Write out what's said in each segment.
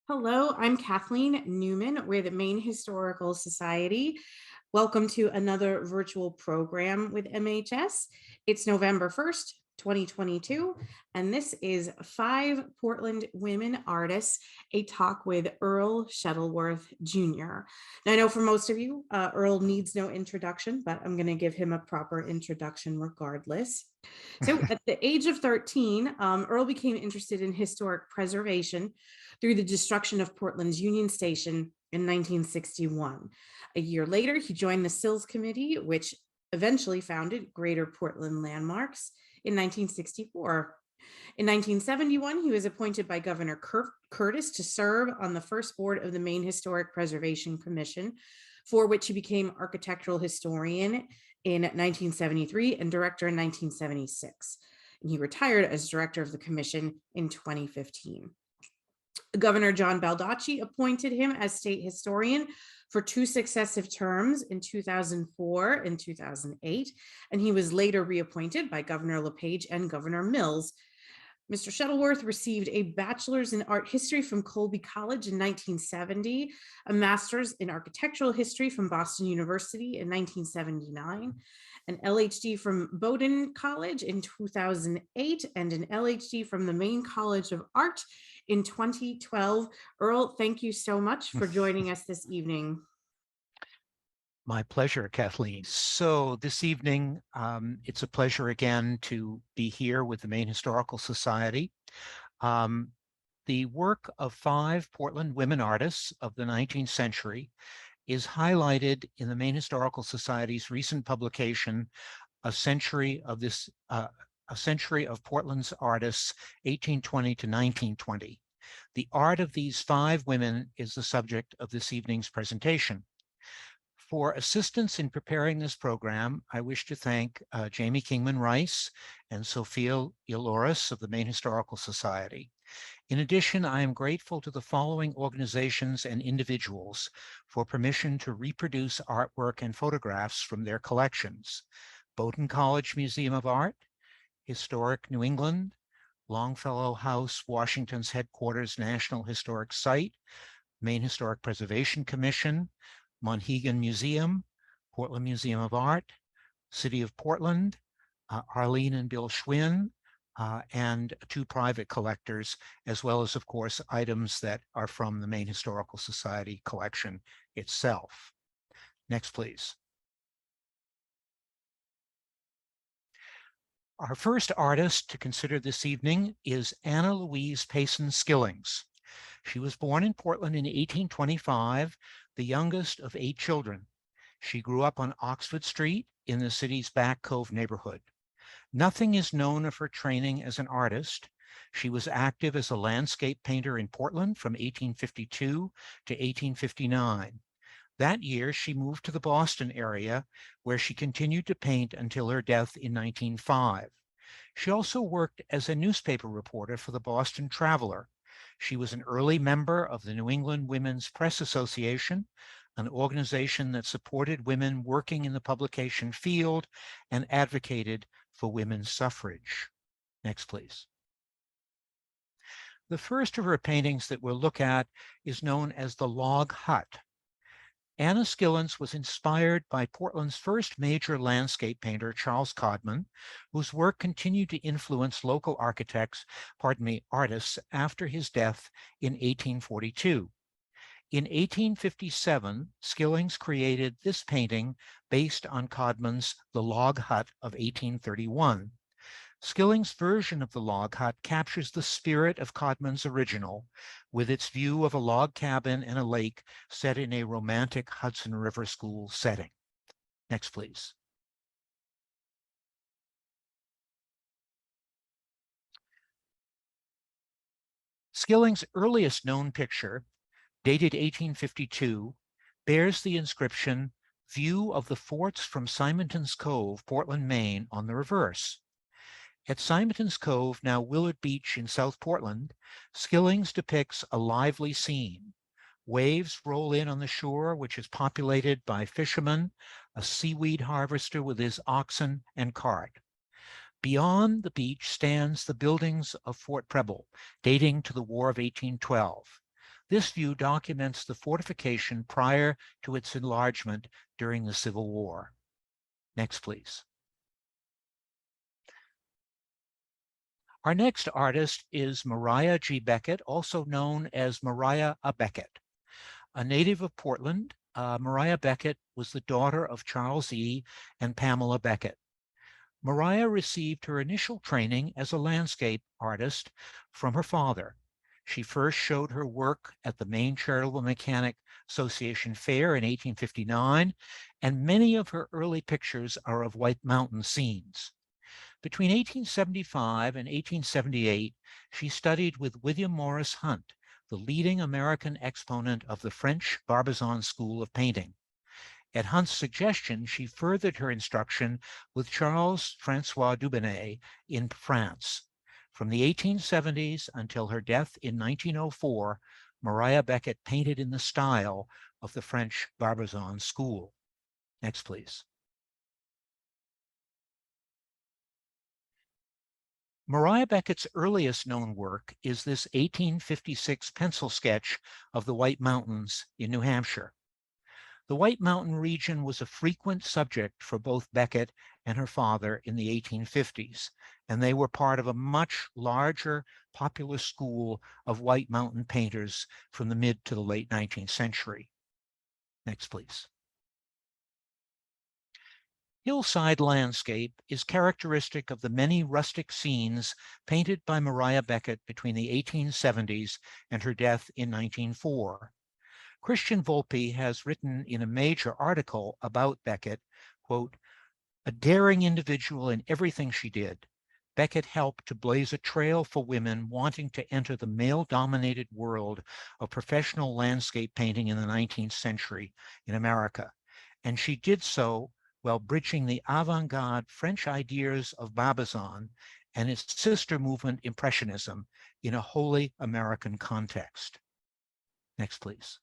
Hello, I'm Kathleen Newman. We're the Maine Historical Society. Welcome to another virtual program with MHS. It's November 1st, 2022, and this is Five Portland Women Artists, a talk with Earle Shettleworth Jr. Now, I know for most of you, Earle needs no introduction, but I'm going to give him a proper introduction regardless. So at the age of 13, Earle became interested in historic preservation through the destruction of Portland's Union Station in 1961. A year later, he joined the Sills Committee, which eventually founded Greater Portland Landmarks in 1964. In 1971, he was appointed by Governor Curtis to serve on the first board of the Maine Historic Preservation Commission, for which he became architectural historian in 1973 and director in 1976. And he retired as director of the commission in 2015. Governor John Baldacci appointed him as state historian for two successive terms in 2004 and 2008, and he was later reappointed by Governor LePage and Governor Mills. Mr. Shettleworth received a bachelor's in art history from Colby College in 1970, a master's in architectural history from Boston University in 1979, an LHD from Bowdoin College in 2008, and an LHD from the Maine College of Art in 2012. Earle, thank you so much for joining us this evening. My pleasure, Kathleen. So this evening, it's a pleasure again to be here with the Maine Historical Society. The work of five Portland women artists of the 19th century is highlighted in the Maine Historical Society's recent publication, A Century of Portland's Artists, 1820 to 1920. The art of these five women is the subject of this evening's presentation. For assistance in preparing this program, I wish to thank Jamie Kingman Rice and Sophia Iloris of the Maine Historical Society. In addition, I am grateful to the following organizations and individuals for permission to reproduce artwork and photographs from their collections: Bowdoin College Museum of Art, Historic New England, Longfellow House, Washington's headquarters National Historic Site, Maine Historic Preservation Commission, Monhegan Museum, Portland Museum of Art, City of Portland, Arlene and Bill Schwinn, and two private collectors, as well as, of course, items that are from the Maine Historical Society collection itself. Next, please. Our first artist to consider this evening is Anna Louise Payson Skillings. She was born in Portland in 1825, the youngest of 8 children. She grew up on Oxford Street in the city's Back Cove neighborhood. Nothing is known of her training as an artist. She was active as a landscape painter in Portland from 1852 to 1859. That year, she moved to the Boston area, where she continued to paint until her death in 1905. She also worked as a newspaper reporter for the Boston Traveler. She was an early member of the New England Women's Press Association, an organization that supported women working in the publication field and advocated for women's suffrage. Next, please. The first of her paintings that we'll look at is known as the Log Hut. Anna Skillings was inspired by Portland's first major landscape painter, Charles Codman, whose work continued to influence local artists after his death in 1842. In 1857, Skillings created this painting based on Codman's The Log Hut of 1831. Skillings' version of the log hut captures the spirit of Codman's original, with its view of a log cabin and a lake set in a romantic Hudson River school setting. Next, please. Skillings' earliest known picture, dated 1852, bears the inscription, "View of the forts from Simonton's Cove, Portland, Maine," on the reverse. At Simonton's Cove, now Willard Beach in South Portland, Skillings depicts a lively scene. Waves roll in on the shore, which is populated by fishermen, a seaweed harvester with his oxen and cart. Beyond the beach stands the buildings of Fort Preble, dating to the War of 1812. This view documents the fortification prior to its enlargement during the Civil War. Next, please. Our next artist is Maria G. Beckett, also known as Maria Beckett. A native of Portland, Maria Beckett was the daughter of Charles E. and Pamela Beckett. Maria received her initial training as a landscape artist from her father. She first showed her work at the Maine Charitable Mechanic Association Fair in 1859, and many of her early pictures are of White Mountain scenes. Between 1875 and 1878, she studied with William Morris Hunt, the leading American exponent of the French Barbizon School of Painting. At Hunt's suggestion, she furthered her instruction with Charles-François Dubonnet in France. From the 1870s until her death in 1904, Maria Beckett painted in the style of the French Barbizon School. Next, please. Maria Beckett's earliest known work is this 1856 pencil sketch of the White Mountains in New Hampshire. The White Mountain region was a frequent subject for both Beckett and her father in the 1850s, and they were part of a much larger popular school of White Mountain painters from the mid to the late 19th century. Next, please. Hillside landscape is characteristic of the many rustic scenes painted by Maria Beckett between the 1870s and her death in 1904. Christian Volpe has written in a major article about Beckett, quote, "A daring individual in everything she did, Beckett helped to blaze a trail for women wanting to enter the male-dominated world of professional landscape painting in the 19th century in America, and she did so while bridging the avant-garde French ideas of Barbizon and its sister movement Impressionism in a wholly American context." Next, please.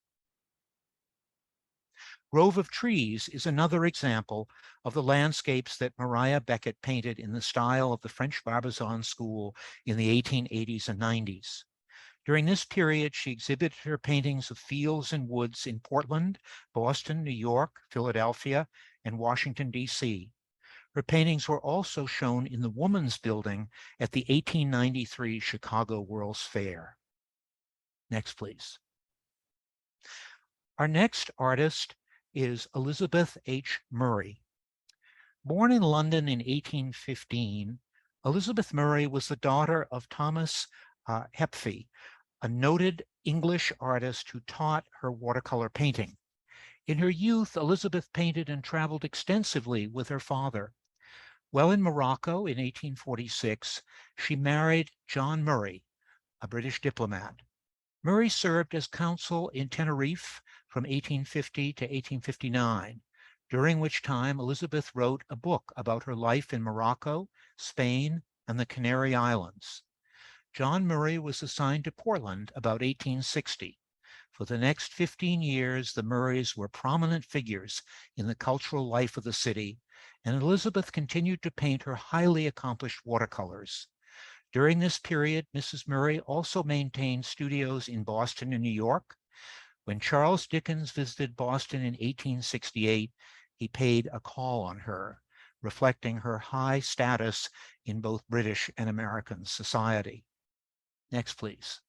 Grove of Trees is another example of the landscapes that Maria Beckett painted in the style of the French Barbizon School in the 1880s and 90s. During this period, she exhibited her paintings of fields and woods in Portland, Boston, New York, Philadelphia, and Washington, D.C. Her paintings were also shown in the Woman's Building at the 1893 Chicago World's Fair. Next, please. Our next artist is Elizabeth H. Murray. Born in London in 1815, Elizabeth Murray was the daughter of Thomas Hepfy, a noted English artist who taught her watercolor painting. In her youth, Elizabeth painted and traveled extensively with her father. While in Morocco in 1846, she married John Murray, a British diplomat. Murray served as consul in Tenerife from 1850 to 1859, during which time Elizabeth wrote a book about her life in Morocco, Spain, and the Canary Islands. John Murray was assigned to Portland about 1860. For the next 15 years, the Murrays were prominent figures in the cultural life of the city, and Elizabeth continued to paint her highly accomplished watercolors. During this period, Mrs. Murray also maintained studios in Boston and New York. When Charles Dickens visited Boston in 1868, he paid a call on her, reflecting her high status in both British and American society. Next, please.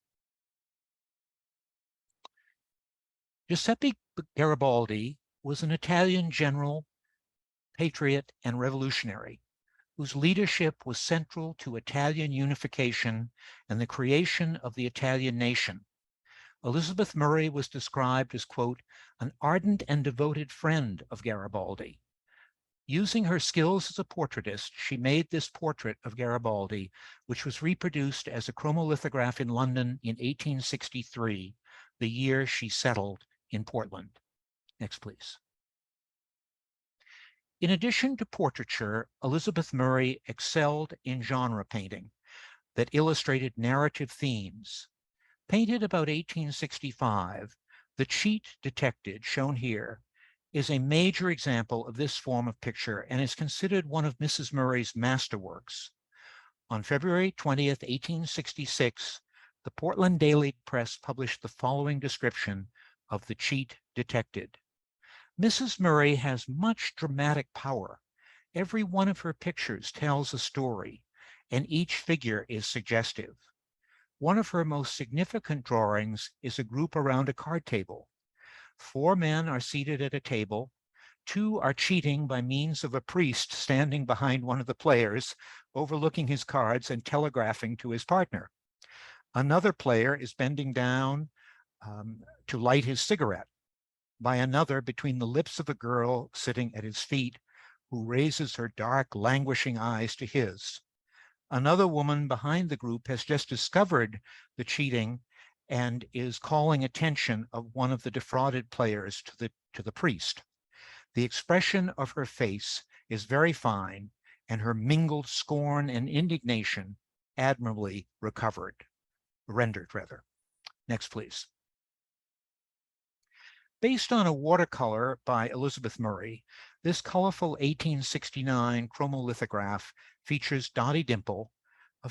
Giuseppe Garibaldi was an Italian general, patriot, and revolutionary whose leadership was central to Italian unification and the creation of the Italian nation. Elizabeth Murray was described as, quote, "an ardent and devoted friend of Garibaldi." Using her skills as a portraitist, she made this portrait of Garibaldi, which was reproduced as a chromolithograph in London in 1863, the year she settled in Portland. Next, please. In addition to portraiture, Elizabeth Murray excelled in genre painting that illustrated narrative themes. Painted about 1865, the cheat detected, shown here, is a major example of this form of picture and is considered one of Mrs. Murray's masterworks. On February 20th, 1866, the Portland Daily Press published the following description of the cheat detected. Mrs. Murray has much dramatic power. Every one of her pictures tells a story, and each figure is suggestive. One of her most significant drawings is a group around a card table. 4 men are seated at a table. 2 are cheating by means of a priest standing behind one of the players, overlooking his cards and telegraphing to his partner. Another player is bending down to light his cigarette by another between the lips of a girl sitting at his feet, who raises her dark, languishing eyes to his. Another woman behind the group has just discovered the cheating and is calling attention of one of the defrauded players to the priest. The expression of her face is very fine, and her mingled scorn and indignation admirably rendered. Next, please. Based on a watercolor by Elizabeth Murray, this colorful 1869 chromolithograph features Dottie Dimple, a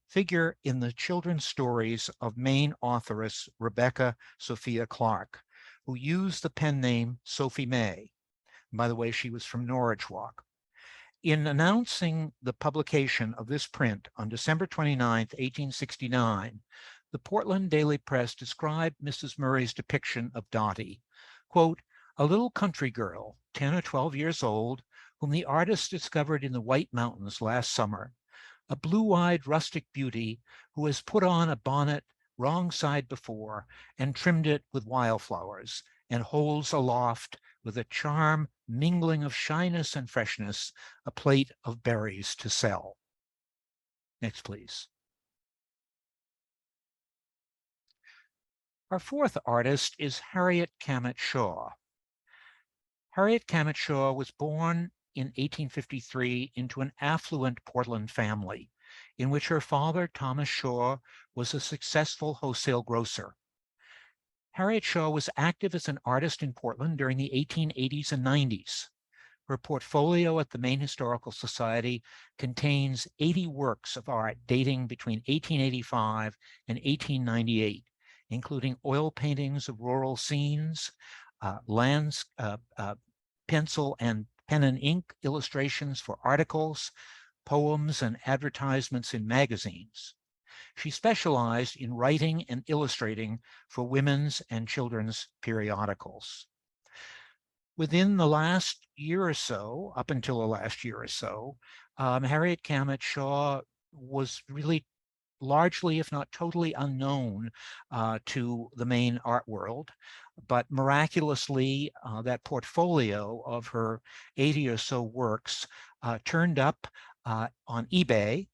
figure in the children's stories of Maine authoress Rebecca Sophia Clark, who used the pen name Sophie May. And by the way, she was from Norridgewock. In announcing the publication of this print on December 29, 1869, the Portland Daily Press described Mrs. Murray's depiction of Dottie, quote, a little country girl, 10 or 12 years old, whom the artist discovered in the White Mountains last summer, a blue-eyed rustic beauty who has put on a bonnet wrong side before and trimmed it with wildflowers, and holds aloft with a charm mingling of shyness and freshness a plate of berries to sell. Next, please. Our fourth artist is Harriet Cammett Shaw. Harriet Cammett Shaw was born in 1853 into an affluent Portland family, in which her father, Thomas Shaw, was a successful wholesale grocer. Harriet Shaw was active as an artist in Portland during the 1880s and 90s. Her portfolio at the Maine Historical Society contains 80 works of art dating between 1885 and 1898, including oil paintings of rural scenes, pencil and pen and ink illustrations for articles, poems, and advertisements in magazines. She specialized in writing and illustrating for women's and children's periodicals. Within the last year or so, up until the last year or so, Harriet Cammett Shaw was really largely, if not totally, unknown to the Maine art world. But miraculously, that portfolio of her 80 or so works turned up on eBay,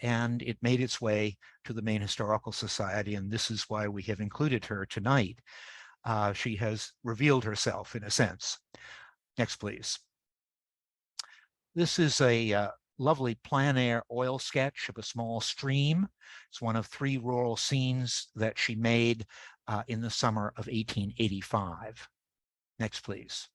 and it made its way to the Maine Historical Society, and this is why we have included her tonight. She has revealed herself in a sense. Next, please. This is a lovely plein air oil sketch of a small stream. It's one of 3 rural scenes that she made in the summer of 1885. Next, please.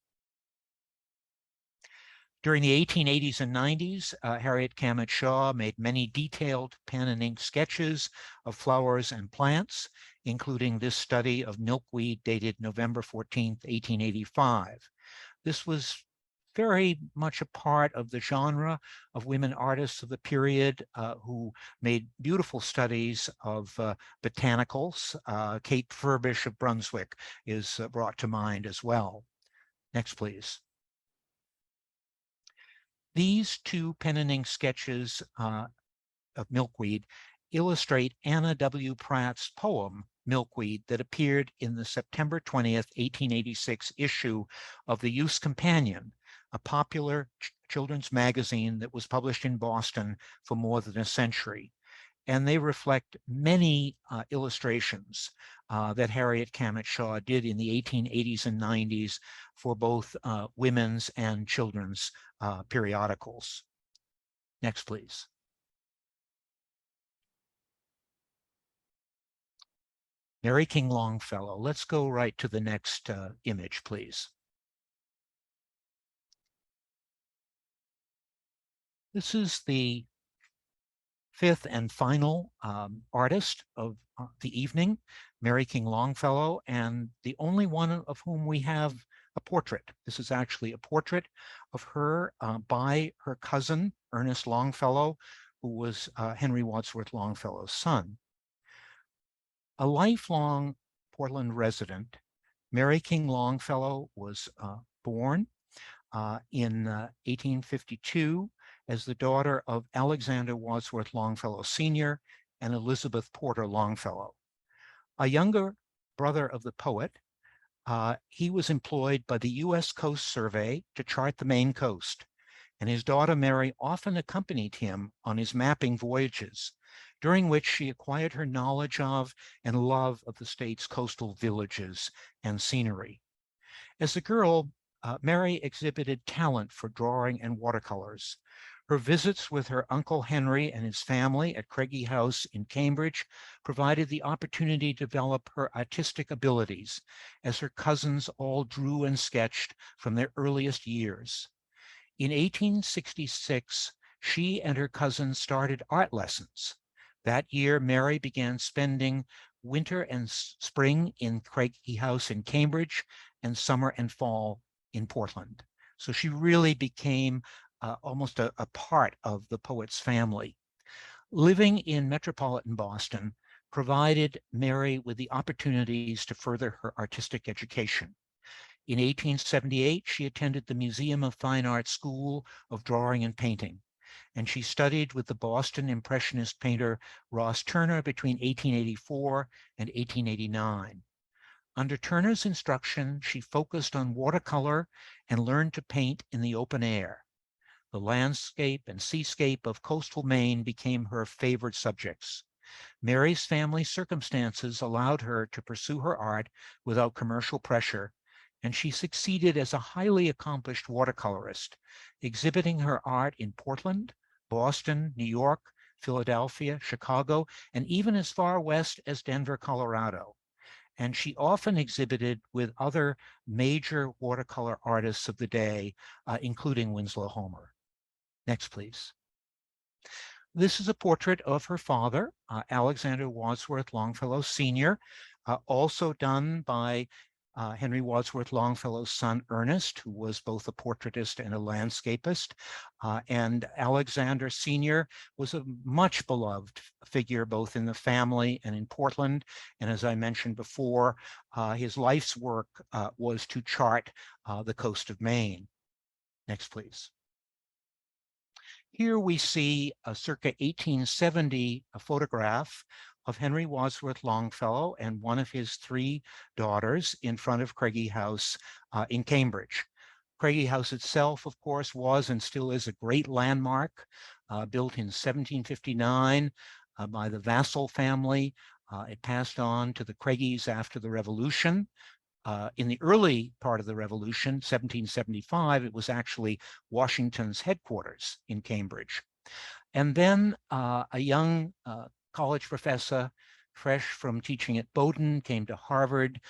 During the 1880s and 90s, Harriet Cammett Shaw made many detailed pen and ink sketches of flowers and plants, including this study of milkweed dated November 14, 1885. This was very much a part of the genre of women artists of the period who made beautiful studies of botanicals. Kate Furbish of Brunswick is brought to mind as well. Next, please. These 2 pen and ink sketches of milkweed illustrate Anna W. Pratt's poem, Milkweed, that appeared in the September 20th, 1886 issue of the Youth's Companion, a popular children's magazine that was published in Boston for more than a century. And they reflect many illustrations that Harriet Cammett Shaw did in the 1880s and 90s for both women's and children's periodicals. Next, please. Mary King Longfellow. Let's go right to the next image, please. This is the fifth and final artist of the evening, Mary King Longfellow, and the only one of whom we have a portrait. This is actually a portrait of her by her cousin, Ernest Longfellow, who was Henry Wadsworth Longfellow's son. A lifelong Portland resident, Mary King Longfellow was born in 1852 as the daughter of Alexander Wadsworth Longfellow Sr. and Elizabeth Porter Longfellow. A younger brother of the poet, he was employed by the U.S. Coast Survey to chart the Maine coast, and his daughter Mary often accompanied him on his mapping voyages, during which she acquired her knowledge of and love of the state's coastal villages and scenery. As a girl, Mary exhibited talent for drawing and watercolors. Her visits with her Uncle Henry and his family at Craigie House in Cambridge provided the opportunity to develop her artistic abilities, as her cousins all drew and sketched from their earliest years. In 1866, she and her cousins started art lessons. That year, Mary began spending winter and spring in Craigie House in Cambridge and summer and fall in Portland. So she really became almost a part of the poet's family. Living in metropolitan Boston provided Mary with the opportunities to further her artistic education. In 1878, she attended the Museum of Fine Arts School of Drawing and Painting, and she studied with the Boston Impressionist painter Ross Turner between 1884 and 1889. Under Turner's instruction, she focused on watercolor and learned to paint in the open air. The landscape and seascape of coastal Maine became her favorite subjects. Mary's family circumstances allowed her to pursue her art without commercial pressure, and she succeeded as a highly accomplished watercolorist, exhibiting her art in Portland, Boston, New York, Philadelphia, Chicago, and even as far west as Denver, Colorado. And she often exhibited with other major watercolor artists of the day, including Winslow Homer. Next, please. This is a portrait of her father, Alexander Wadsworth Longfellow Sr., also done by Henry Wadsworth Longfellow's son, Ernest, who was both a portraitist and a landscapist. And Alexander Sr. was a much beloved figure, both in the family and in Portland. And as I mentioned before, his life's work was to chart the coast of Maine. Next, please. Here we see a circa 1870 photograph of Henry Wadsworth Longfellow and one of his three daughters in front of Craigie House in Cambridge. Craigie House itself, of course, was and still is a great landmark, built in 1759 by the Vassall family. It passed on to the Craigies after the Revolution. In the early part of the Revolution, 1775, it was actually Washington's headquarters in Cambridge. And then a young college professor, fresh from teaching at Bowdoin, came to Harvard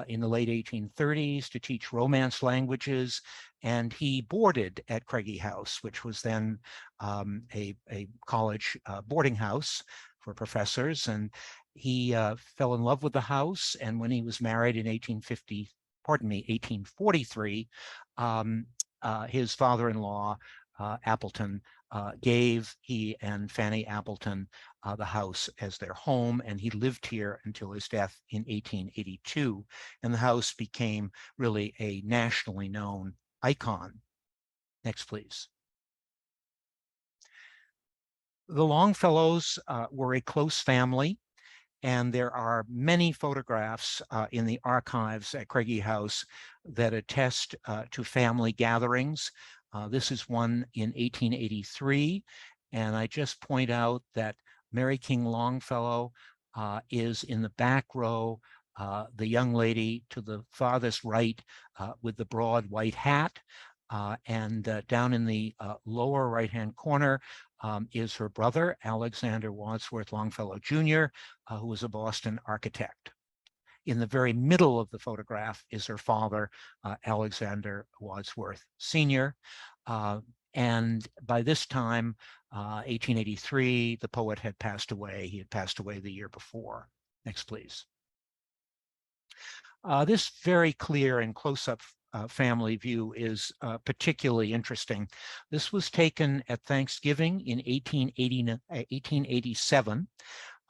in the late 1830s to teach Romance languages, and he boarded at Craigie House, which was then a college boarding house for professors. And he fell in love with the house, and when he was married in 1843, his father-in-law, Appleton, gave he and Fanny Appleton the house as their home, and he lived here until his death in 1882. And the house became really a nationally known icon. Next, please. The Longfellows were a close family, and there are many photographs in the archives at Craigie House that attest to family gatherings. This is one in 1883, and I just point out that Mary King Longfellow is in the back row, the young lady to the farthest right with the broad white hat, and down in the lower right-hand corner is her brother, Alexander Wadsworth Longfellow Jr., who was a Boston architect. In the very middle of the photograph is her father, Alexander Wadsworth Sr. And by this time, 1883, the poet had passed away. He had passed away the year before. Next, please. This very clear and close-up family view is particularly interesting. This was taken at Thanksgiving in 1887,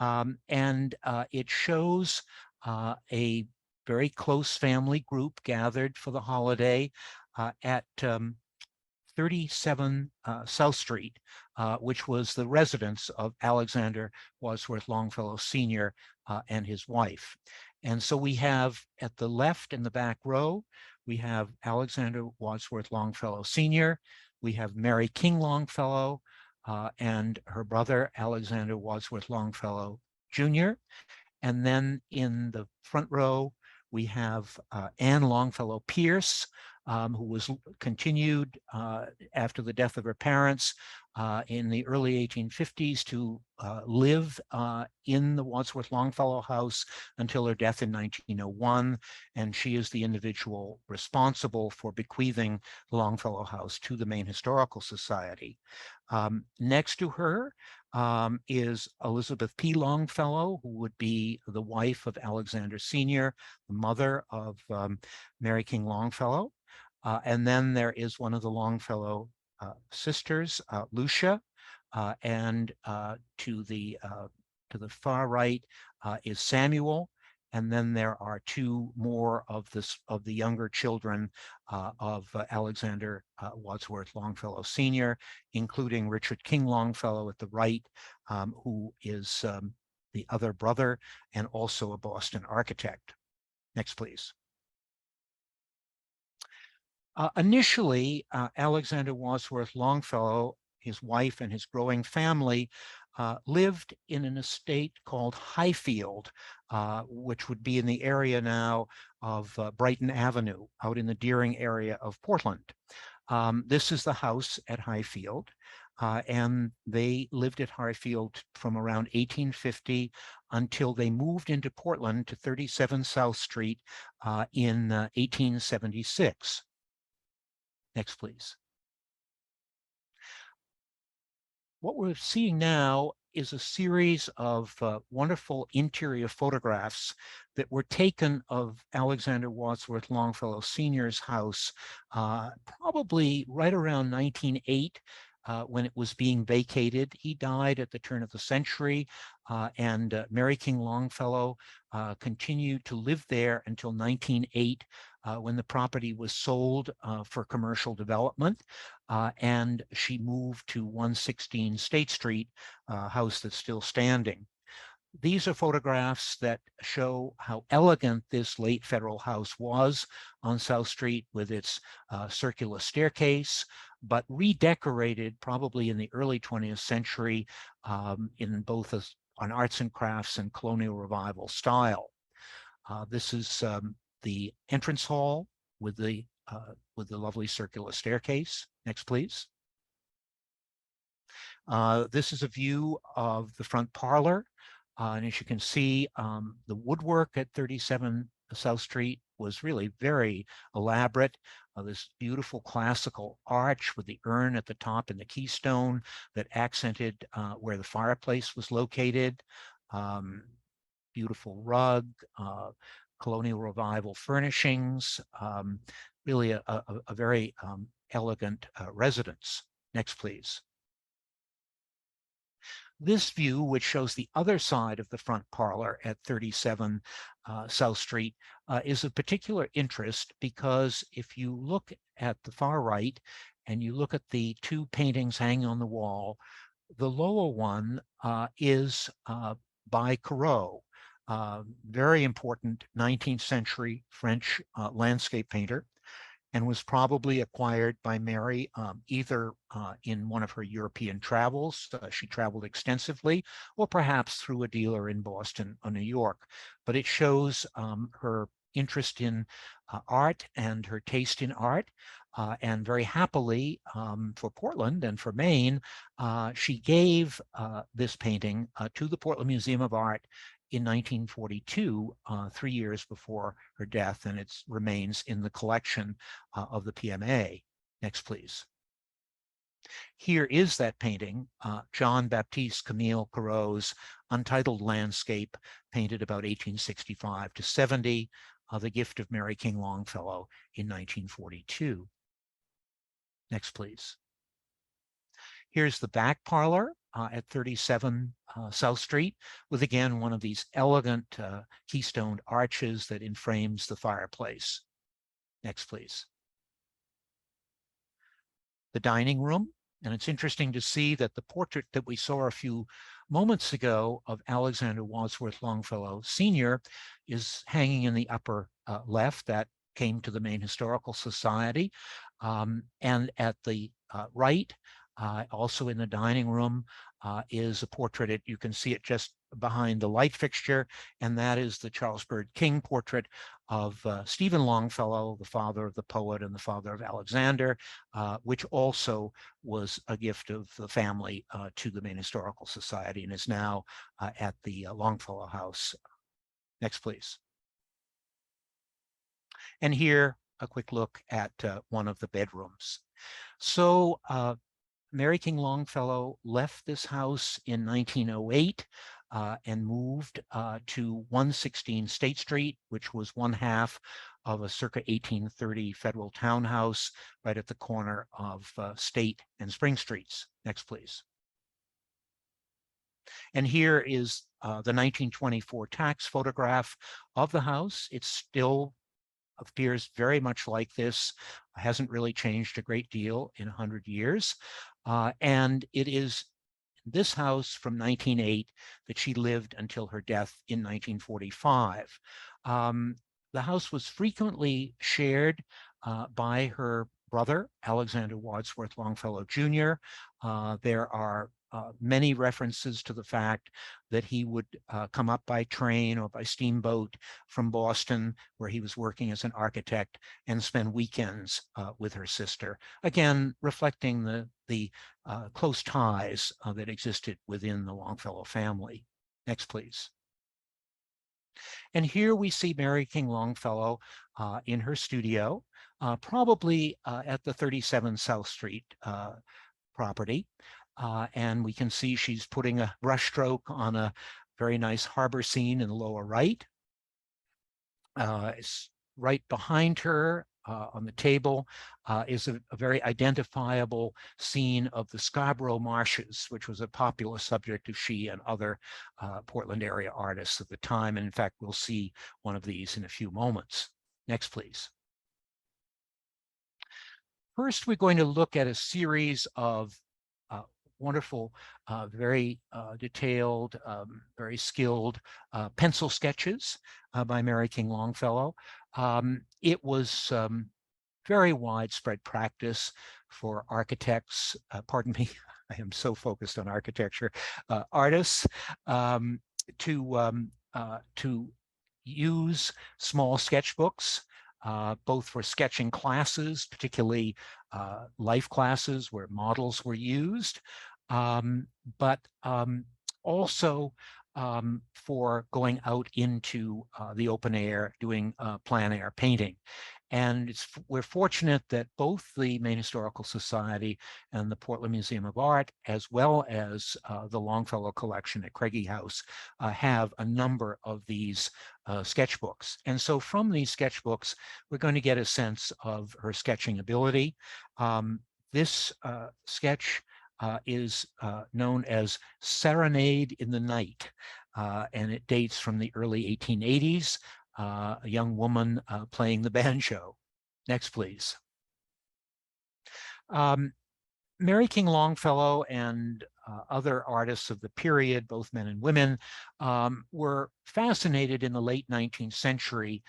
and it shows a very close family group gathered for the holiday at 37 South Street, which was the residence of Alexander Wadsworth Longfellow Sr. And his wife. And so we have at the left in the back row, we have Alexander Wadsworth Longfellow Sr., we have Mary King Longfellow and her brother Alexander Wadsworth Longfellow Jr. And then in the front row, we have Anne Longfellow Pierce, who was continued after the death of her parents in the early 1850s to live in the Wadsworth Longfellow house until her death in 1901. And she is the individual responsible for bequeathing the Longfellow house to the Maine Historical Society. Next to her is Elizabeth P. Longfellow, who would be the wife of Alexander Sr., the mother of Mary King Longfellow. And then there is one of the Longfellow sisters, Lucia, and to the far right is Samuel. And then there are two more of the younger children of Alexander Wadsworth Longfellow Sr., including Richard King Longfellow at the right, who is the other brother and also a Boston architect. Next, please. Initially, Alexander Wadsworth Longfellow, his wife, and his growing family lived in an estate called Highfield, which would be in the area now of Brighton Avenue, out in the Deering area of Portland. This is the house at Highfield, and they lived at Highfield from around 1850 until they moved into Portland to 37 South Street in 1876. Next, please. What we're seeing now is a series of wonderful interior photographs that were taken of Alexander Wadsworth Longfellow Sr.'s house probably right around 1908 when it was being vacated. He died at the turn of the century, and Mary King Longfellow continued to live there until 1908 when the property was sold for commercial development. And she moved to 116 State Street, a house that's still standing. These are photographs that show how elegant this late federal house was on South Street with its circular staircase, but redecorated probably in the early 20th century in both an arts and crafts and colonial revival style. This is the entrance hall with the lovely circular staircase. Next, please. This is a view of the front parlor. And as you can see, the woodwork at 37 South Street was really very elaborate. This beautiful classical arch with the urn at the top and the keystone that accented where the fireplace was located. Beautiful rug, colonial revival furnishings, really a very elegant residence. Next, please. This view, which shows the other side of the front parlor at 37 South Street, is of particular interest because if you look at the far right and you look at the two paintings hanging on the wall, the lower one is by Corot, very important 19th century French landscape painter, and was probably acquired by Mary either in one of her European travels. She traveled extensively, or perhaps through a dealer in Boston or New York. But it shows her interest in art and her taste in art. And very happily for Portland and for Maine, she gave this painting to the Portland Museum of Art in 1942, 3 years before her death, and it remains in the collection of the PMA. Next, please. Here is that painting, John Baptiste Camille Corot's Untitled Landscape, painted about 1865 to 70, the gift of Mary King Longfellow in 1942. Next, please. Here's the back parlor at 37 South Street, with again one of these elegant keystone arches that inframes the fireplace. Next, please. The dining room. And it's interesting to see that the portrait that we saw a few moments ago of Alexander Wadsworth Longfellow Sr. is hanging in the upper left. That came to the Maine Historical Society. And at the right, also in the dining room, is a portrait. You can see it just behind the light fixture, and that is the Charles Bird King portrait of Stephen Longfellow, the father of the poet and the father of Alexander, which also was a gift of the family to the Maine Historical Society and is now at the Longfellow House. Next, please. And here, a quick look at one of the bedrooms. So Mary King Longfellow left this house in 1908 and moved to 116 State Street, which was one half of a circa 1830 federal townhouse right at the corner of State and Spring Streets. Next, please. And here is the 1924 tax photograph of the house. It still appears very much like this, hasn't really changed a great deal in 100 years. And it is this house from 1908 that she lived until her death in 1945. The house was frequently shared by her brother, Alexander Wadsworth Longfellow Jr. There are many references to the fact that he would come up by train or by steamboat from Boston, where he was working as an architect, and spend weekends with her sister, again reflecting the close ties that existed within the Longfellow family. Next, please. And here we see Mary King Longfellow in her studio, probably at the 37 South Street property. And we can see she's putting a brushstroke on a very nice harbor scene in the lower right. It's right behind her on the table is a very identifiable scene of the Scarborough Marshes, which was a popular subject of she and other Portland area artists at the time. And in fact, we'll see one of these in a few moments. Next, please. First, we're going to look at a series of wonderful, very detailed, very skilled pencil sketches by Mary King Longfellow. It was very widespread practice for architects, pardon me, I am so focused on architecture, artists to use small sketchbooks, both for sketching classes, particularly life classes where models were used, but also for going out into the open air, doing plein air painting. And we're fortunate that both the Maine Historical Society and the Portland Museum of Art, as well as the Longfellow collection at Craigie House, have a number of these sketchbooks. And so from these sketchbooks, we're going to get a sense of her sketching ability. This sketch is known as Serenade in the Night, and it dates from the early 1880s. A young woman playing the banjo. Next, please. Mary King Longfellow and other artists of the period, both men and women, were fascinated in the late 19th century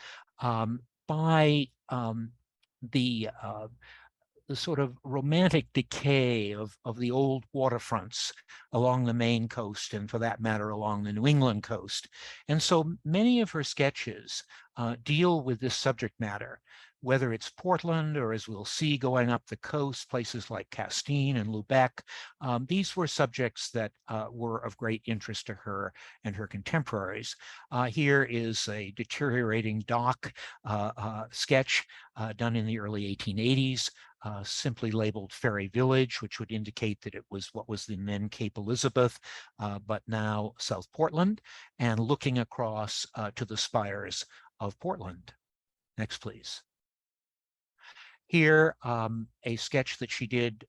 by the sort of romantic decay of the old waterfronts along the Maine coast, and for that matter, along the New England coast. And so many of her sketches deal with this subject matter, whether it's Portland or, as we'll see, going up the coast, places like Castine and Lubec. These were subjects that were of great interest to her and her contemporaries. Here is a deteriorating dock sketch done in the early 1880s. simply labeled Ferry Village, which would indicate that it was what was then Cape Elizabeth, but now South Portland, and looking across to the spires of Portland. Next, please. Here, a sketch that she did,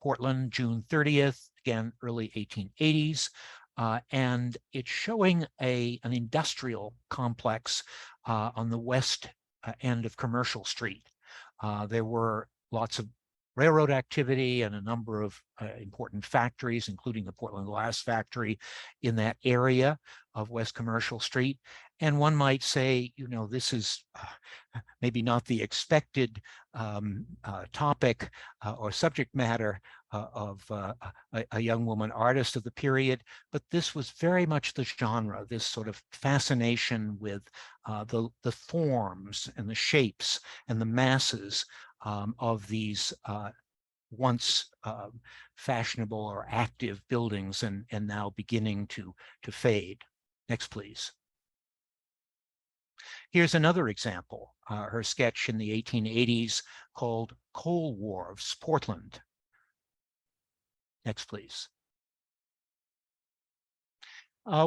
Portland, June 30th, again, early 1880s. And it's showing an industrial complex on the west end of Commercial Street. There were lots of railroad activity and a number of important factories, including the Portland Glass Factory in that area of West Commercial Street. And one might say, you know, this is maybe not the expected topic or subject matter of a young woman artist of the period, but this was very much the genre, this sort of fascination with the forms and the shapes and the masses of these once fashionable or active buildings and now beginning to fade. Next, please. Here's another example, her sketch in the 1880s called Coal Wharves, Portland. Next, please.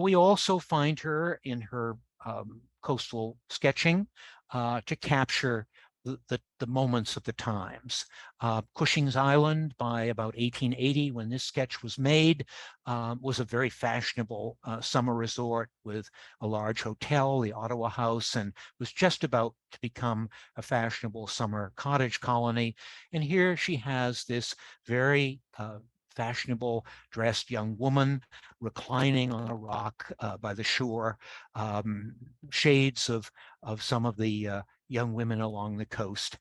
We also find her in her coastal sketching to capture the moments of the times. Cushing's Island, by about 1880, when this sketch was made, was a very fashionable summer resort with a large hotel, the Ottawa House, and was just about to become a fashionable summer cottage colony. And here she has this very fashionable dressed young woman reclining on a rock by the shore, shades of some of the young women along the coast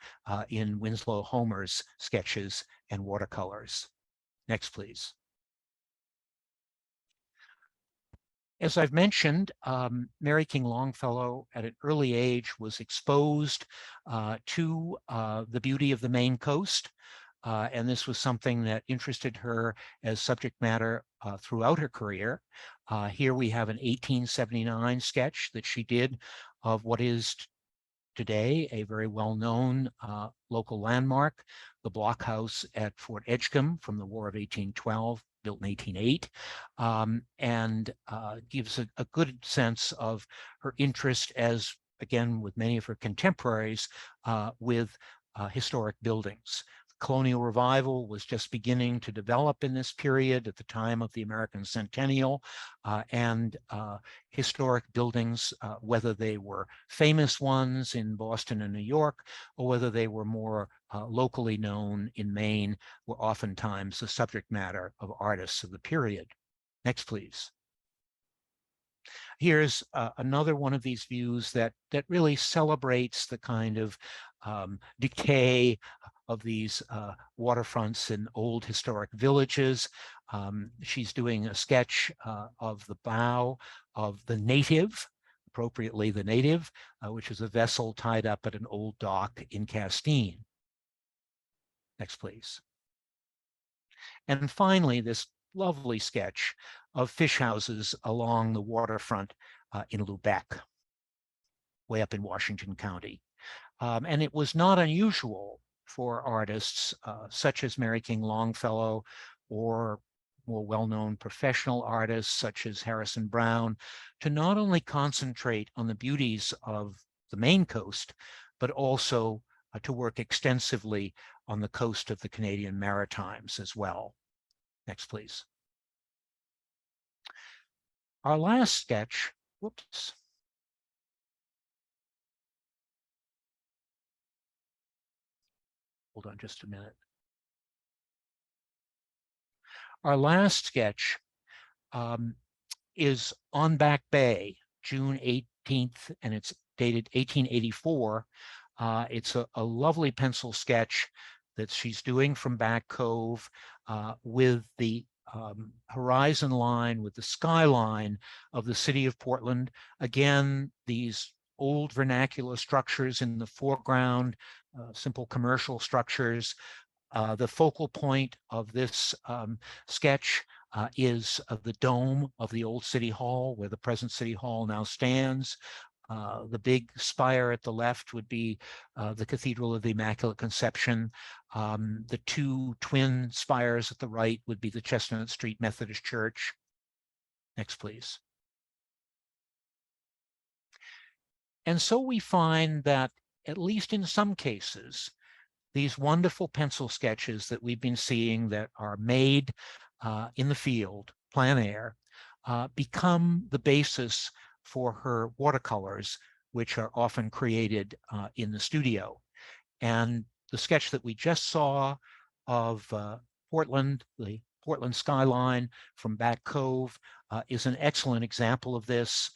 in Winslow Homer's sketches and watercolors. Next, please. As I've mentioned, Mary King Longfellow at an early age was exposed to the beauty of the Maine coast. And this was something that interested her as subject matter throughout her career. Here we have an 1879 sketch that she did of what is today a very well-known local landmark, the blockhouse at Fort Edgecombe from the War of 1812, built in 1808, and gives a good sense of her interest, as again with many of her contemporaries, with historic buildings. Colonial revival was just beginning to develop in this period at the time of the American Centennial, and historic buildings, whether they were famous ones in Boston and New York, or whether they were more locally known in Maine, were oftentimes the subject matter of artists of the period. Next, please. Here's another one of these views that really celebrates the kind of decay of these waterfronts in old historic villages. She's doing a sketch of the bow of the Native, appropriately the Native, which is a vessel tied up at an old dock in Castine. Next, please. And finally, this lovely sketch of fish houses along the waterfront in Lubec, way up in Washington County. And it was not unusual for artists such as Mary King Longfellow, or more well-known professional artists such as Harrison Brown, to not only concentrate on the beauties of the Maine coast, but also to work extensively on the coast of the Canadian Maritimes as well. Next, please. Our last sketch, whoops. Hold on just a minute. Our last sketch is on Back Bay, June 18th, and it's dated 1884. It's a lovely pencil sketch that she's doing from Back Cove with the horizon line, with the skyline of the city of Portland. Again, these old vernacular structures in the foreground, simple commercial structures. The focal point of this sketch is the dome of the old City Hall, where the present City Hall now stands. The big spire at the left would be the Cathedral of the Immaculate Conception. The two twin spires at the right would be the Chestnut Street Methodist Church. Next, please. And so we find that, at least in some cases, these wonderful pencil sketches that we've been seeing that are made in the field, plein air, become the basis for her watercolors, which are often created in the studio. And the sketch that we just saw of Portland, the Portland skyline from Back Cove, is an excellent example of this.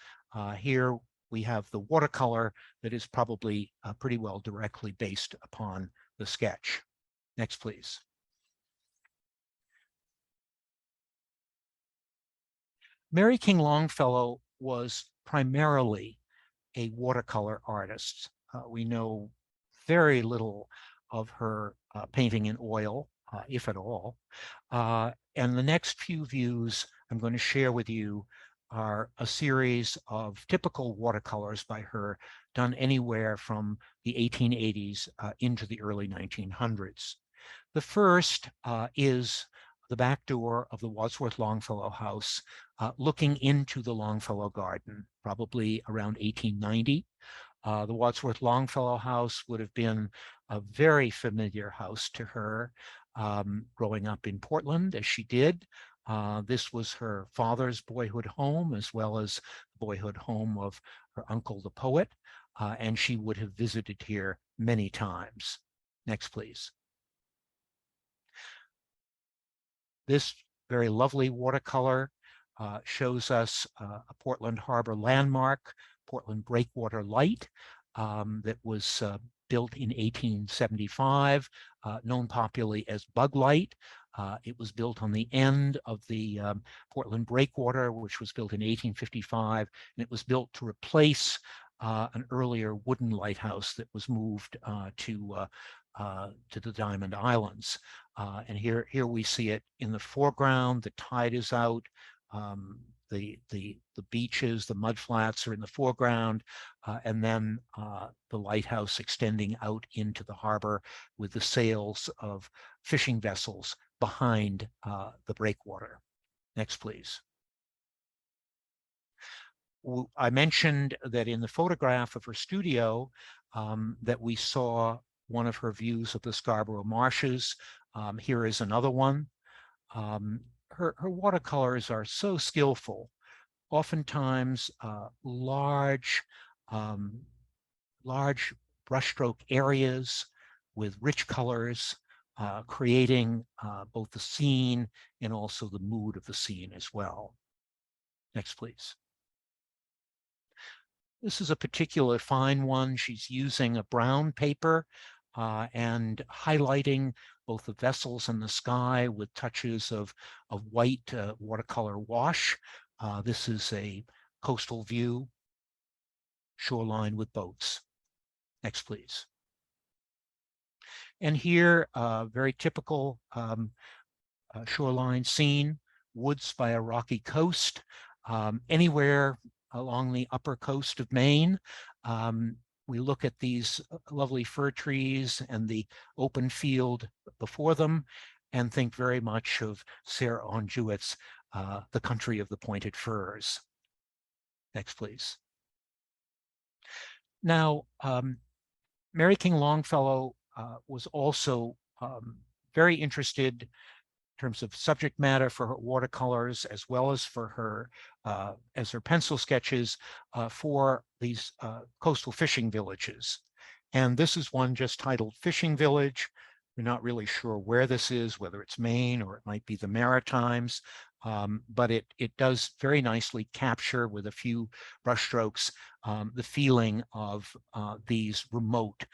Here we have the watercolor that is probably pretty well directly based upon the sketch. Next, please. Mary King Longfellow was primarily a watercolor artist. We know very little of her painting in oil, if at all. And the next few views I'm going to share with you are a series of typical watercolors by her, done anywhere from the 1880s into the early 1900s. The first is the back door of the Wadsworth Longfellow house, looking into the Longfellow garden, probably around 1890. The Wadsworth Longfellow house would have been a very familiar house to her growing up in Portland, as she did. This was her father's boyhood home, as well as the boyhood home of her uncle, the poet, and she would have visited here many times. Next, please. This very lovely watercolor shows us a Portland Harbor landmark, Portland Breakwater Light, that was built in 1875, known popularly as Bug Light. It was built on the end of the Portland Breakwater, which was built in 1855, and it was built to replace an earlier wooden lighthouse that was moved to the Diamond Islands. And here we see it in the foreground. The tide is out. The beaches, the mudflats are in the foreground, and then the lighthouse extending out into the harbor with the sails of fishing vessels behind the breakwater. Next, please. I mentioned that in the photograph of her studio that we saw one of her views of the Scarborough Marshes. Here is another one. Her watercolors are so skillful, oftentimes large brushstroke areas with rich colors, creating both the scene and also the mood of the scene as well. Next, please. This is a particular fine one. She's using a brown paper and highlighting both the vessels and the sky with touches of white watercolor wash. This is a coastal view, shoreline with boats. Next, please. And here, very typical shoreline scene, woods by a rocky coast. Anywhere along the upper coast of Maine, we look at these lovely fir trees and the open field before them and think very much of Sarah Orne Jewett's The Country of the Pointed Firs. Next, please. Now, Mary King Longfellow was also very interested in terms of subject matter for her watercolors, as well as for her pencil sketches for these coastal fishing villages. And this is one just titled Fishing Village. We're not really sure where this is, whether it's Maine or it might be the Maritimes, but it does very nicely capture with a few brushstrokes the feeling of these remote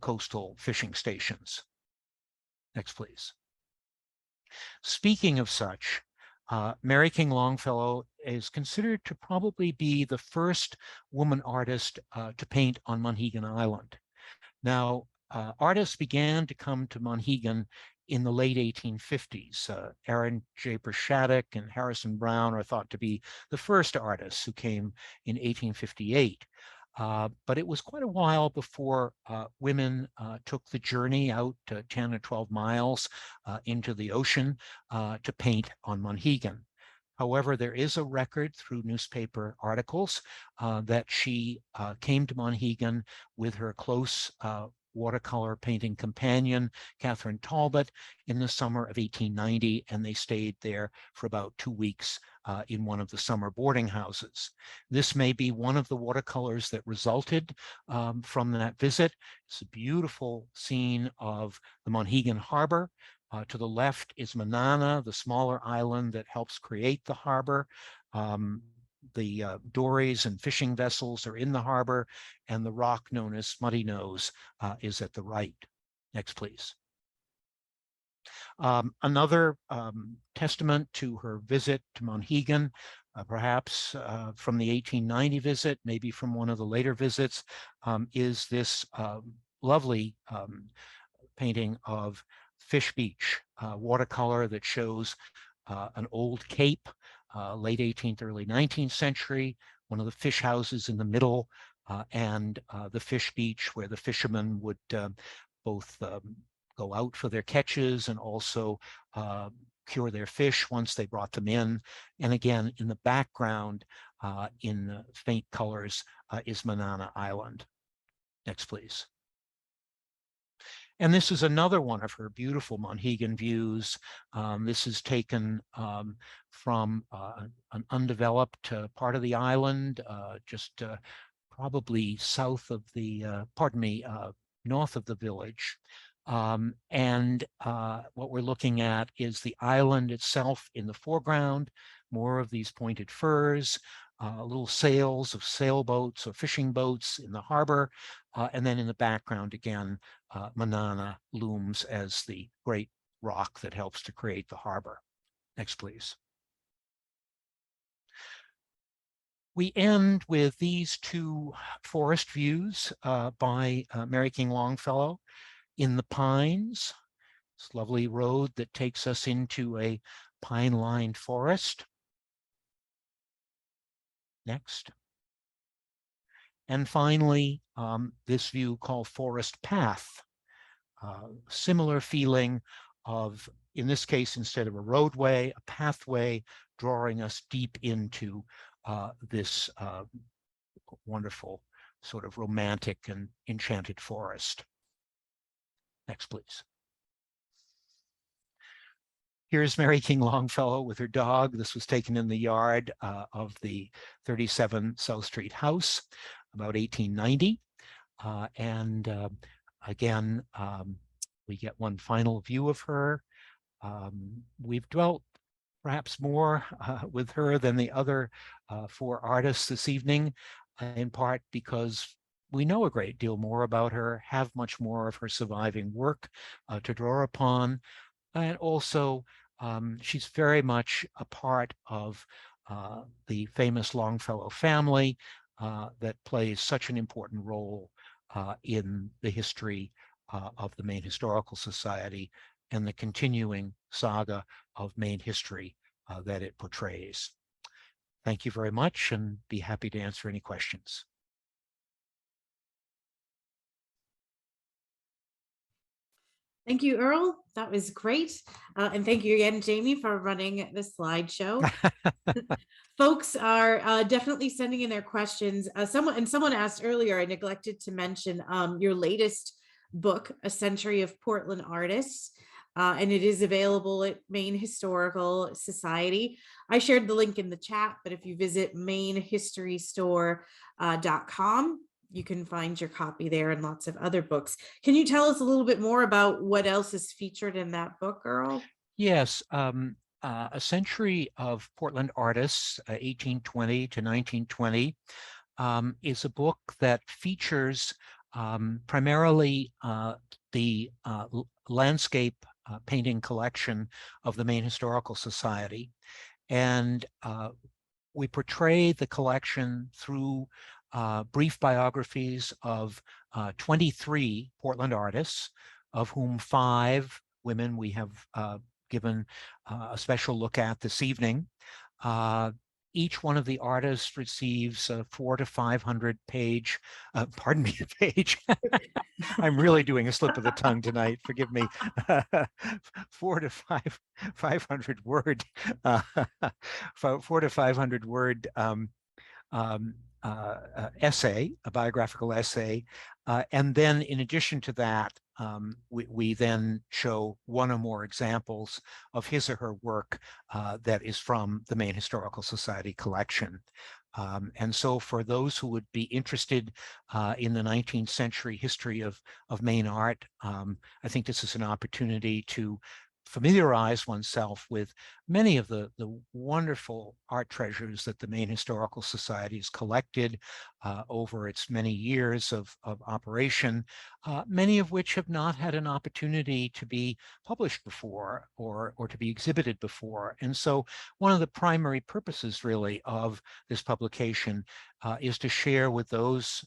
coastal fishing stations. Next, please. Speaking of such, Mary King Longfellow is considered to probably be the first woman artist to paint on Monhegan Island. Now, artists began to come to Monhegan in the late 1850s. Aaron J. Shattuck and Harrison Brown are thought to be the first artists who came in 1858. But it was quite a while before women took the journey out to 10 or 12 miles into the ocean to paint on Monhegan. However, there is a record through newspaper articles that she came to Monhegan with her close watercolor painting companion, Catherine Talbot, in the summer of 1890, and they stayed there for about 2 weeks in one of the summer boarding houses. This may be one of the watercolors that resulted from that visit. It's a beautiful scene of the Monhegan Harbor. To the left is Manana, the smaller island that helps create the harbor. The dories and fishing vessels are in the harbor, and the rock known as Smutty Nose is at the right. Next, please. Another testament to her visit to Monhegan, perhaps from the 1890 visit, maybe from one of the later visits, is this lovely painting of Fish Beach, watercolor that shows an old cape, late 18th, early 19th century, one of the fish houses in the middle, and the fish beach where the fishermen would both go out for their catches and also cure their fish once they brought them in. And again, in the background, in faint colors, is Manana Island. Next, please. And this is another one of her beautiful Monhegan views. This is taken from an undeveloped part of the island, just probably south of the, north of the village. And what we're looking at is the island itself in the foreground, more of these pointed firs, little sails of sailboats or fishing boats in the harbor, and then in the background again, Manana looms as the great rock that helps to create the harbor. Next, please. We end with these two forest views by Mary King Longfellow. In the pines, this lovely road that takes us into a pine-lined forest. Next. And finally, this view called Forest Path. Similar feeling of, in this case, instead of a roadway, a pathway drawing us deep into this wonderful sort of romantic and enchanted forest. Next, please. Here's Mary King Longfellow with her dog. This was taken in the yard of the 37 South Street house, about 1890. Again, we get one final view of her. We've dwelt perhaps more with her than the other four artists this evening, in part because we know a great deal more about her, have much more of her surviving work to draw upon, and also she's very much a part of the famous Longfellow family that plays such an important role in the history of the Maine Historical Society and the continuing saga of Maine history that it portrays. Thank you very much, and be happy to answer any questions. Thank you, Earle. That was great. And thank you again, Jamie, for running the slideshow. Folks are definitely sending in their questions. Someone asked earlier, I neglected to mention your latest book, A Century of Portland Artists, and it is available at Maine Historical Society. I shared the link in the chat, but if you visit mainhistorystore.com, you can find your copy there and lots of other books. Can you tell us a little bit more about what else is featured in that book, Earle? Yes. A Century of Portland Artists, 1820 to 1920, is a book that features primarily the landscape painting collection of the Maine Historical Society. And we portray the collection through brief biographies of 23 Portland artists, of whom 5 women we have given a special look at this evening. Each one of the artists receives a 400 to 500 page, pardon me, page. I'm really doing a slip of the tongue tonight. Forgive me. 500 word, 400 to 500 word um, essay, a biographical essay. And then in addition to that, we then show one or more examples of his or her work that is from the Maine Historical Society collection. And so for those who would be interested in the 19th century history of Maine art, I think this is an opportunity to familiarize oneself with many of the wonderful art treasures that the Maine Historical Society has collected over its many years of operation, many of which have not had an opportunity to be published before or to be exhibited before. And so one of the primary purposes really of this publication is to share with those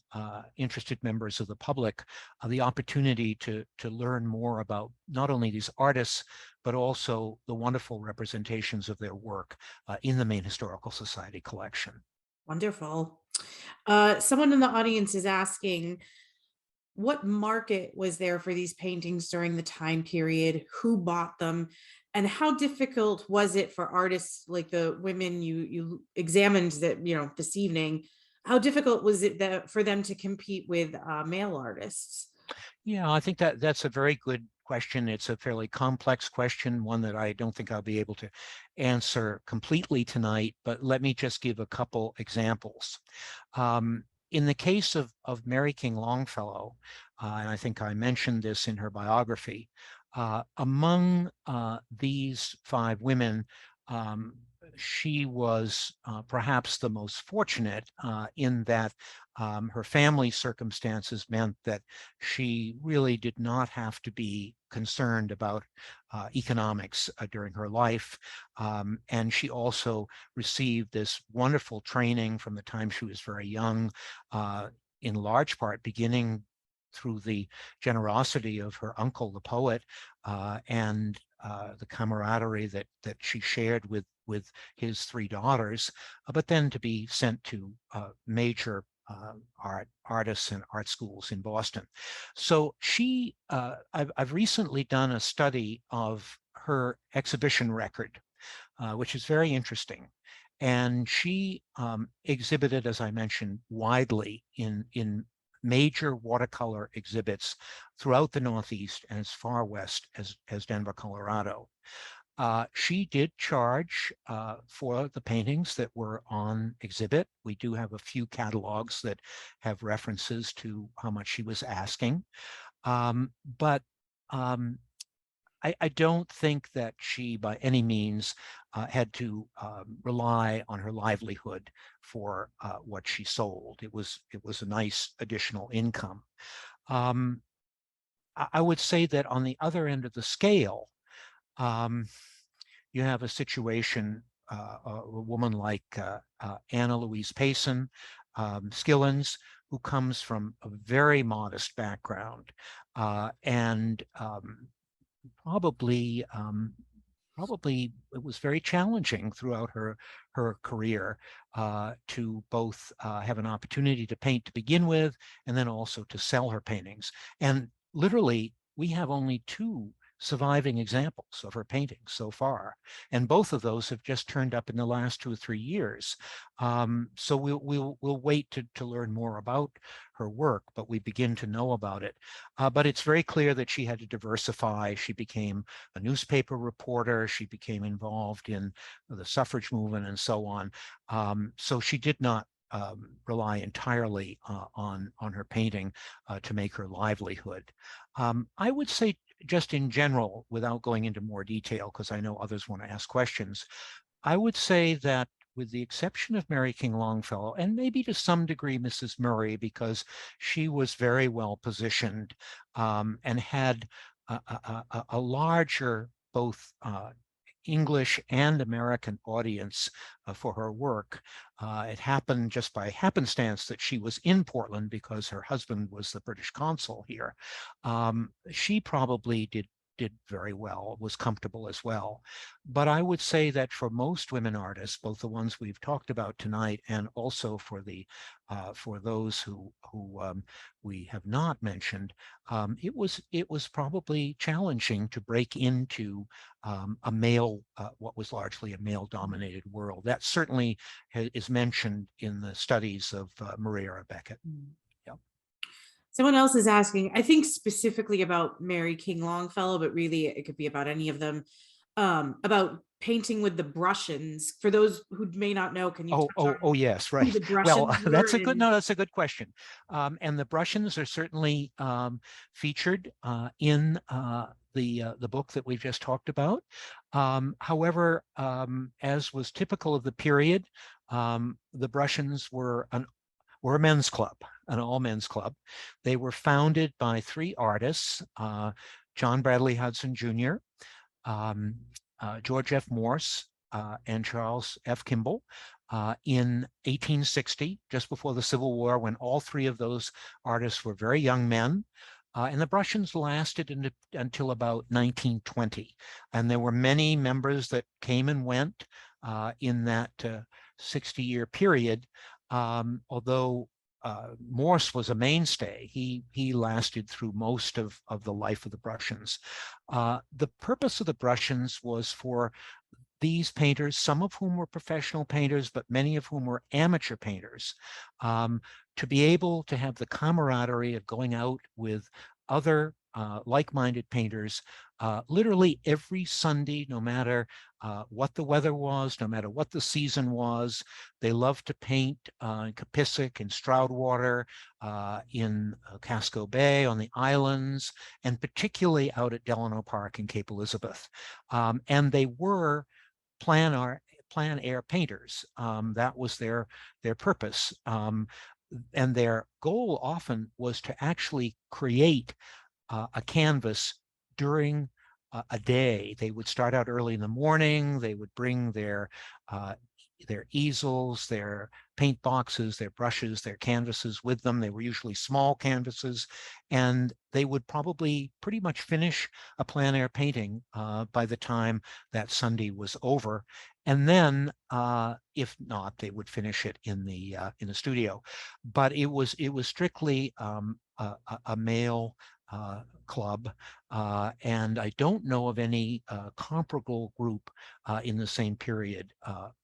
interested members of the public the opportunity to learn more about not only these artists, but also the wonderful representations of their work in the Maine Historical Society collection. Wonderful. Someone in the audience is asking, what market was there for these paintings during the time period? Who bought them? And how difficult was it for artists like the women you examined that, this evening? How difficult was it for them to compete with male artists? Yeah, I think that that's a very good question. It's a fairly complex question, one that I don't think I'll be able to answer completely tonight, but let me just give a couple examples. In the case of Mary King Longfellow, and I think I mentioned this in her biography, among these five women, um, she was perhaps the most fortunate in that her family circumstances meant that she really did not have to be concerned about economics during her life. And she also received this wonderful training from the time she was very young, in large part beginning through the generosity of her uncle, the poet, and the camaraderie that she shared with his three daughters, but then to be sent to major artists and art schools in Boston. So I've recently done a study of her exhibition record, which is very interesting. And she exhibited, as I mentioned, widely in major watercolor exhibits throughout the Northeast and as far west as Denver, Colorado. She did charge for the paintings that were on exhibit. We do have a few catalogs that have references to how much she was asking. But I don't think that she by any means had to rely on her livelihood for what she sold. It was a nice additional income. Um, I would say that on the other end of the scale, you have a situation, a woman like Anna Louise Payson, Skillings, who comes from a very modest background and probably it was very challenging throughout her career to both have an opportunity to paint to begin with, and then also to sell her paintings. And literally, we have only two surviving examples of her paintings so far, and both of those have just turned up in the last 2 or 3 years. So we'll wait to learn more about her work, but we begin to know about it. But it's very clear that she had to diversify. She became a newspaper reporter. She became involved in the suffrage movement and so on. So she did not rely entirely on her painting to make her livelihood. I would say, just in general, without going into more detail, because I know others want to ask questions, I would say that with the exception of Mary King Longfellow, and maybe to some degree Mrs. Murray, because she was very well positioned and had a larger both English and American audience for her work. It happened just by happenstance that she was in Portland because her husband was the British consul here. She probably did did very well, was comfortable as well. But I would say that for most women artists, both the ones we've talked about tonight and also for those who we have not mentioned, it was probably challenging to break into a male, what was largely a male-dominated world. That certainly is mentioned in the studies of Maria Beckett. Yeah. Someone else is asking, I think specifically about Mary King Longfellow, but really it could be about any of them, about painting with the Brushins. For those who may not know, can you touch on Yes, who right. the Well, Brushins were? that's a good question. And the Brushins are certainly featured in the book that we've just talked about. However, as was typical of the period, the Brushins were a men's club, an all-men's club. They were founded by three artists, John Bradley Hudson Jr., George F. Morse, and Charles F. Kimball in 1860, just before the Civil War, when all three of those artists were very young men. And the Brushins lasted until about 1920. And there were many members that came and went in that 60-year period. Although Morse was a mainstay, he lasted through most of the life of the Brushins. The purpose of the Brushins was for these painters, some of whom were professional painters, but many of whom were amateur painters, to be able to have the camaraderie of going out with other like-minded painters literally every Sunday, no matter what the weather was, no matter what the season was. They loved to paint in Capissic and Stroudwater, in Casco Bay, on the islands, and particularly out at Delano Park in Cape Elizabeth. And they were plein air painters. That was their purpose. And their goal often was to actually create a canvas during a day. They would start out early in the morning. They would bring their easels, their paint boxes, their brushes, their canvases with them. They were usually small canvases, and they would probably pretty much finish a plein air painting by the time that Sunday was over. And then, if not, they would finish it in the studio. But it was strictly a male club, and I don't know of any comparable group in the same period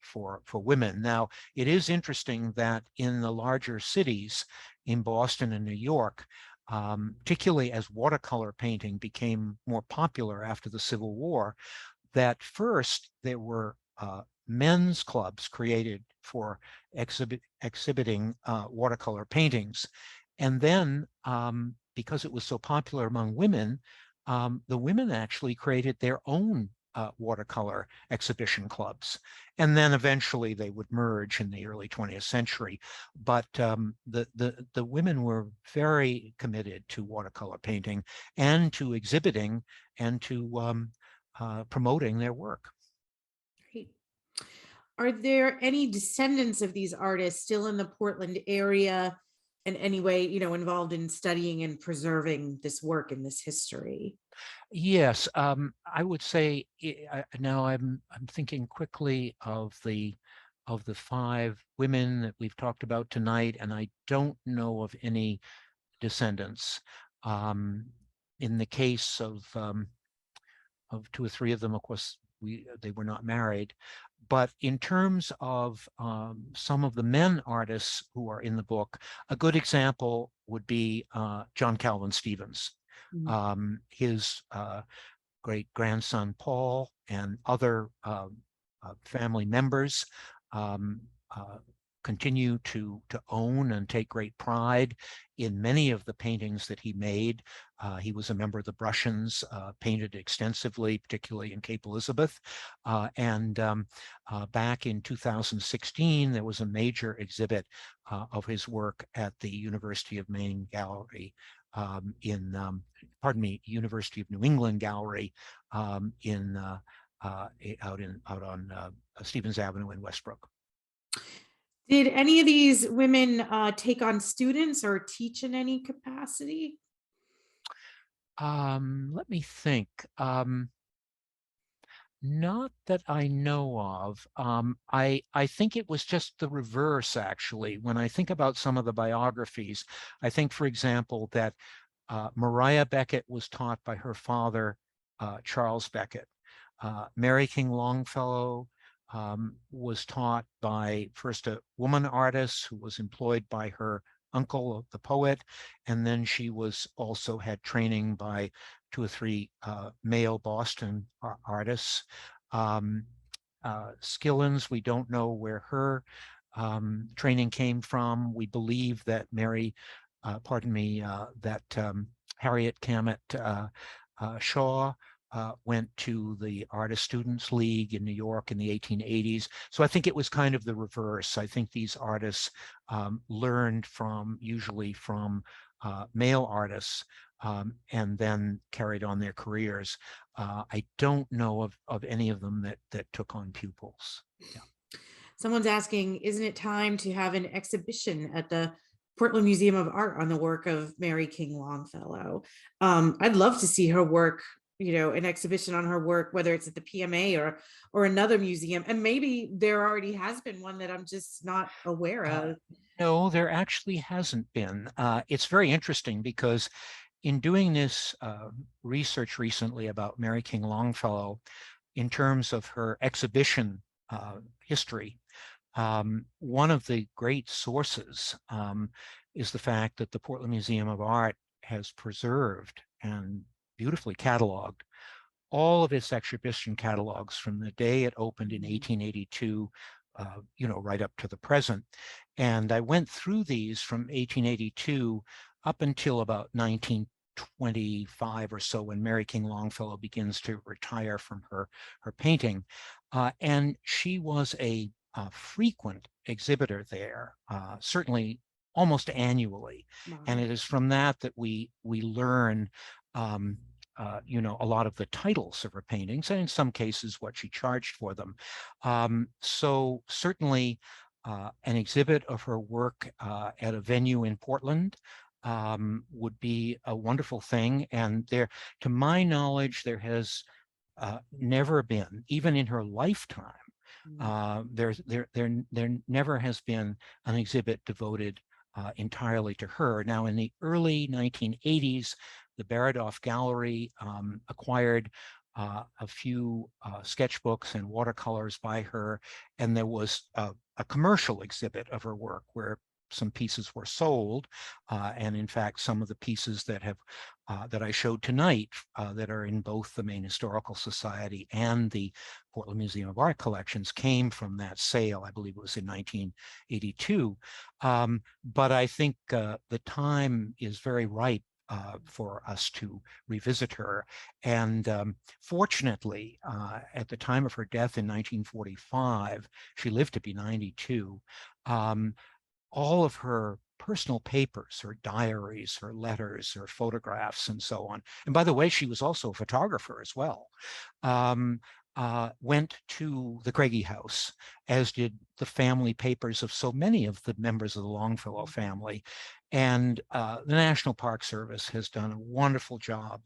for women. Now, it is interesting that in the larger cities, in Boston and New York, particularly as watercolor painting became more popular after the Civil War, that first there were men's clubs created for exhibiting watercolor paintings. And then, because it was so popular among women, the women actually created their own watercolor exhibition clubs. And then eventually they would merge in the early 20th century. But the women were very committed to watercolor painting and to exhibiting and to promoting their work. Great. Are there any descendants of these artists still in the Portland area in any way, involved in studying and preserving this work and this history? Yes, I would say now I'm thinking quickly of the five women that we've talked about tonight, and I don't know of any descendants. In the case of two or three of them, of course, they were not married. But in terms of some of the men artists who are in the book, a good example would be John Calvin Stevens. His great grandson Paul and other family members continue to own and take great pride in many of the paintings that he made. He was a member of the Brushins, painted extensively, particularly in Cape Elizabeth. And back in 2016, there was a major exhibit of his work at the University of Maine Gallery University of New England Gallery out on Stevens Avenue in Westbrook. Did any of these women take on students or teach in any capacity? Let me think. Not that I know of. I think it was just the reverse, actually. When I think about some of the biographies, I think, for example, that Maria Beckett was taught by her father, Charles Beckett. Mary King Longfellow was taught by first a woman artist who was employed by her uncle, the poet, and then she was also had training by two or three male Boston artists. Um, Skillings, we don't know where her training came from. We believe that Harriet Cammett Shaw went to the Artist Students League in New York in the 1880s. So I think it was kind of the reverse. I think these artists learned usually from male artists and then carried on their careers. I don't know of any of them that took on pupils. Yeah. Someone's asking, isn't it time to have an exhibition at the Portland Museum of Art on the work of Mary King Longfellow? I'd love to see her work, an exhibition on her work, whether it's at the PMA or another museum. And maybe there already has been one that I'm just not aware of. No, there actually hasn't been. It's very interesting because in doing this research recently about Mary King Longfellow, in terms of her exhibition history, one of the great sources is the fact that the Portland Museum of Art has preserved and beautifully cataloged all of its exhibition catalogs from the day it opened in 1882, right up to the present. And I went through these from 1882 up until about 1925 or so, when Mary King Longfellow begins to retire from her painting. And she was a frequent exhibitor there, certainly almost annually. Wow. And it is from that we learn a lot of the titles of her paintings, and in some cases what she charged for them. So certainly an exhibit of her work at a venue in Portland would be a wonderful thing. And to my knowledge, there has never been, even in her lifetime, there never has been an exhibit devoted entirely to her. Now, in the early 1980s, the Baradoff Gallery acquired a few sketchbooks and watercolors by her, and there was a commercial exhibit of her work where some pieces were sold, and in fact, some of the pieces that I showed tonight that are in both the Maine Historical Society and the Portland Museum of Art collections came from that sale. I believe it was in 1982. But I think the time is very ripe for us to revisit her. And fortunately, at the time of her death in 1945, she lived to be 92. All of her personal papers, her diaries, her letters, her photographs, and so on. And by the way, she was also a photographer as well. Went to the Craigie House, as did the family papers of so many of the members of the Longfellow family. And the National Park Service has done a wonderful job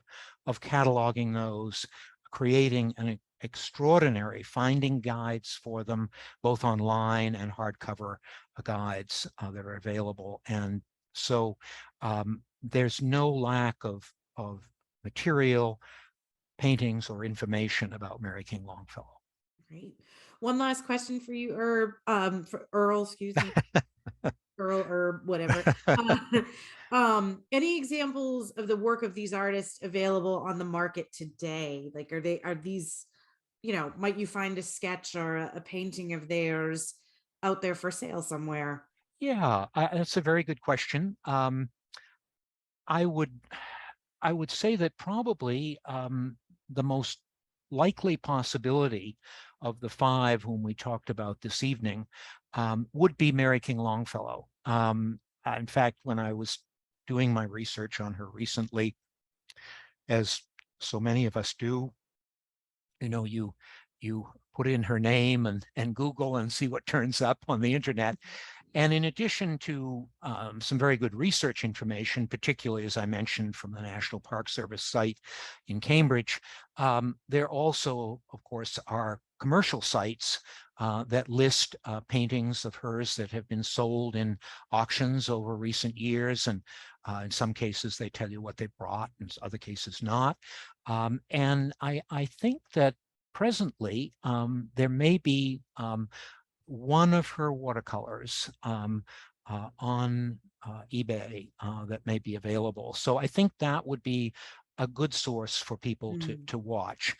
of cataloging those, creating an extraordinary finding guides for them, both online and hardcover guides that are available. And so there's no lack of material, paintings, or information about Mary King Longfellow. Great. One last question for you, for Earle, excuse me. Earle or whatever. Any examples of the work of these artists available on the market today? Like, are these, might you find a sketch or a painting of theirs out there for sale somewhere? Yeah, that's a very good question. I would say that probably the most likely possibility of the five whom we talked about this evening would be Mary King Longfellow. In fact, when I was doing my research on her recently, as so many of us do, you put in her name and Google and see what turns up on the internet. And in addition to some very good research information, particularly, as I mentioned, from the National Park Service site in Cambridge, there also, of course, are commercial sites that list paintings of hers that have been sold in auctions over recent years. And in some cases, they tell you what they brought, in other cases not. And I think that presently there may be one of her watercolors on eBay that may be available. So I think that would be a good source for people Mm. to watch.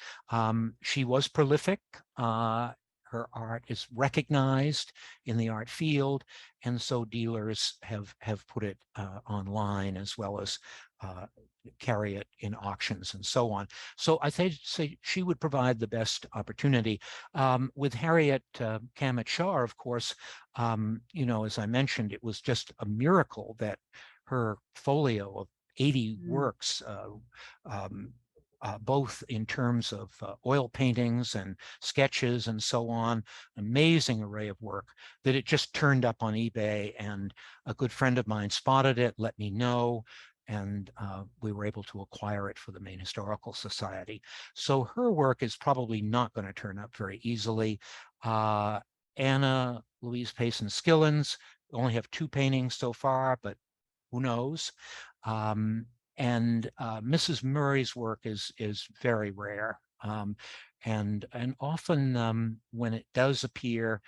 She was prolific. Her art is recognized in the art field, and so dealers have put it online, as well as carry it in auctions and so on. So I say she would provide the best opportunity. With Harriet Cammett Shaw, of course, as I mentioned, it was just a miracle that her folio of 80 Mm. works, both in terms of oil paintings and sketches and so on, amazing array of work, that it just turned up on eBay, and a good friend of mine spotted it, let me know, and we were able to acquire it for the Maine Historical Society. So her work is probably not going to turn up very easily. Anna Louise Payson Skillings only have 2 paintings so far, but who knows? Um, and Mrs. Murray's work is very rare, and often when it does appear,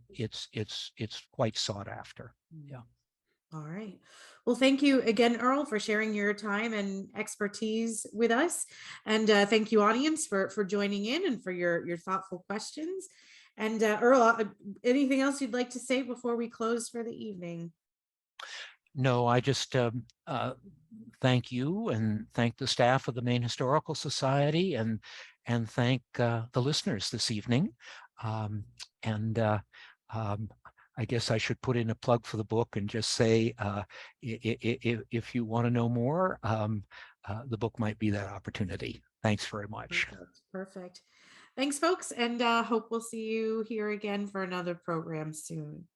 it's quite sought after. Mm. Yeah. All right. Well, thank you again, Earl, for sharing your time and expertise with us. And thank you, audience, for joining in and for your thoughtful questions. And Earl, anything else you'd like to say before we close for the evening? No, I just thank you and thank the staff of the Maine Historical Society, and thank the listeners this evening. And um, I guess I should put in a plug for the book and just say, if you want to know more, the book might be that opportunity. Thanks very much. Perfect. Perfect. Thanks, folks. And hope we'll see you here again for another program soon.